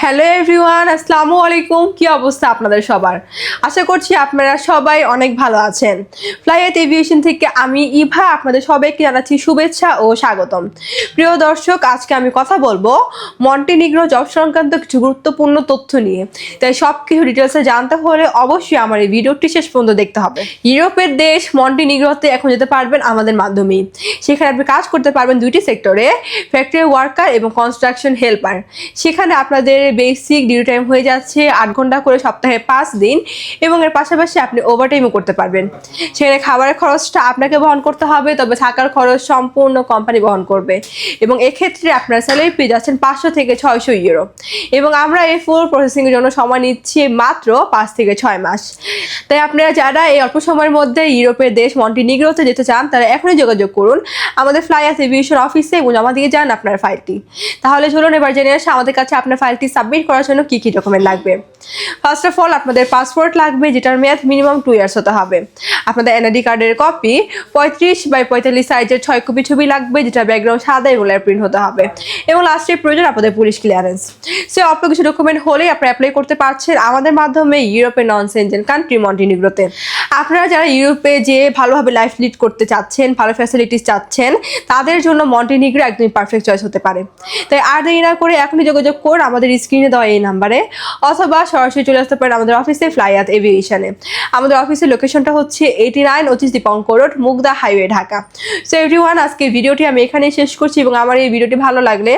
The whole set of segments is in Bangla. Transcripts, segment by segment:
হ্যালো এভরিওয়ান, আসসালামু আলাইকুম। কি অবস্থা আপনাদের সবার? আশা করছি আপনারা সবাই অনেক ভালো আছেন। ফ্লাইয়েট এভিয়েশন থেকে আমি ইভা আপনাদের সবাইকে জানাচ্ছি শুভেচ্ছা ও স্বাগতম। প্রিয় দর্শক, আজকে আমি কথা বলবো মন্টিনিগ্রো জব সংক্রান্ত কিছু গুরুত্বপূর্ণ তথ্য নিয়ে। তাই সব কিছু ডিটেলসে জানতে হলে অবশ্যই আমার এই ভিডিওটি শেষ পর্যন্ত দেখতে হবে। ইউরোপের দেশ মন্টিনিগ্রোতে এখন যেতে পারবেন আমাদের মাধ্যমেই। সেখানে আপনি কাজ করতে পারবেন দুইটি সেক্টরে, ফ্যাক্টরি ওয়ার্কার এবং কনস্ট্রাকশন হেল্পার। সেখানে আপনাদের বেসিক ডিউটি টাইম হয়ে যাচ্ছে 8 ঘন্টা করে, সপ্তাহে 5 দিন, এবং এর পাশাপাশি আপনি ওভারটাইমও করতে পারবেন। সেখানে খাবারের খরচটা আপনাকে বহন করতে হবে, তবে থাকার খরচ সম্পূর্ণ কোম্পানি বহন করবে। এবং এক্ষেত্রে আপনার স্যালারি পেয়ে যাচ্ছেন 500 থেকে 600 ইউরো। এবং আমরা এই ফুল প্রসেসিংয়ের জন্য সময় নিচ্ছি মাত্র 5 থেকে 6 মাস। তাই আপনারা যারা এই অল্প সময়ের মধ্যে ইউরোপের দেশ মন্টিনিগ্রোতে যেতে চান তারা এখনই যোগাযোগ করুন আমাদের ফ্লাইয়াস এভিয়েশন অফিসে এবং জমা দিয়ে যান আপনার ফাইলটি। তাহলে চলুন এবার জেনে আসি আমাদের কাছে আপনার ফাইলটি সাবমিট করার জন্য কী কী ডকুমেন্ট লাগবে। ফার্স্ট অফ অল আপনাদের পাসপোর্ট লাগবে, যেটার মেয়াদ মিনিমাম 2 ইয়ার্স হতে হবে। আপনাদের এনআইডি কার্ডের কপি 35x45 সাইজের 6 কপি ছবি লাগবে, যেটা ব্যাকগ্রাউন্ড সাদা এবং প্রিন্ট হতে হবে। এবং লাস্টে প্রয়োজন আপনাদের পুলিশ ক্লিয়ারেন্স। সো অল্প কিছু ডকুমেন্ট হলেই আপনি অ্যাপ্লাই করতে পারছেন আমাদের মাধ্যমে ইউরোপের নন সেনজেন কান্ট্রি মন্টিনিগ্রোতে। আপনারা যারা ইউরোপে যে ভালোভাবে লাইফ লিড করতে চাচ্ছেন, ভালো ফ্যাসিলিটিস চাচ্ছেন, তাদের জন্য মন্টিনিগ্রো একদমই পারফেক্ট চয়েস হতে পারে। তাই আর দেরি না করে এখনই যোগাযোগ করুন আমাদের স্ক্রিনে দেওয়া এই নাম্বারে, অথবা সরাসরি চলে আসতে পারেন আমাদের অফিসে ফ্লাইয়াত এভিয়েশনে। আমাদের অফিসের লোকেশনটা হচ্ছে 89 25 Dipankar road, Mugda highway, Dhaka. So everyone, আজকে ভিডিওটি আমি এখানেই শেষ করছি, এবং আমার এই ভিডিওটি ভালো লাগলে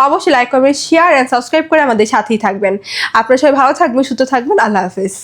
অবশ্যই like, comment, share and subscribe করে আমাদের সাথেই থাকবেন। আপনারা সবাই ভালো থাকবেন, সুস্থ থাকবেন। আল্লাহ হাফেজ।